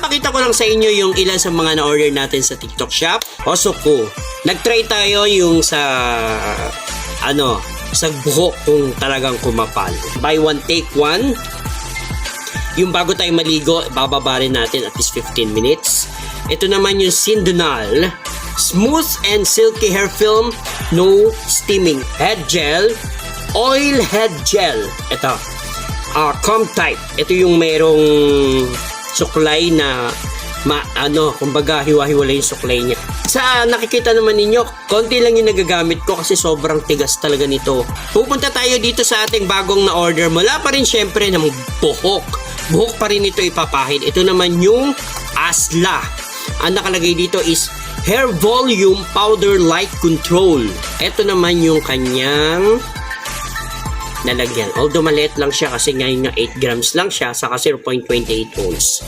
Ipapakita ko lang sa inyo yung ilan sa mga na-order natin sa TikTok Shop. Osuko. Nag-try tayo yung sa sa buhok kung talagang kumapal. Buy one, take one. Yung bago tayo maligo, bababa rin natin at least 15 minutes. Ito naman yung Sindonal. Smooth and silky hair film, no steaming. Head gel, oil head gel. Ito. Comb type. Ito yung merong suklay na kumbaga hiwa-hiwalay yung suklay niya. Sa nakikita naman ninyo, konti lang yung nagagamit ko kasi sobrang tigas talaga nito. Pupunta tayo dito sa ating bagong na order. Mula pa rin syempre ng buhok. Buhok pa rin ito ipapahid. Ito naman yung Asla. Ang nakalagay dito is Hair Volume Powder Light Control. Ito naman yung kanyang nalagyan. Although maliit lang siya kasi ngayon nga 8 grams lang siya saka 0.28 ounce.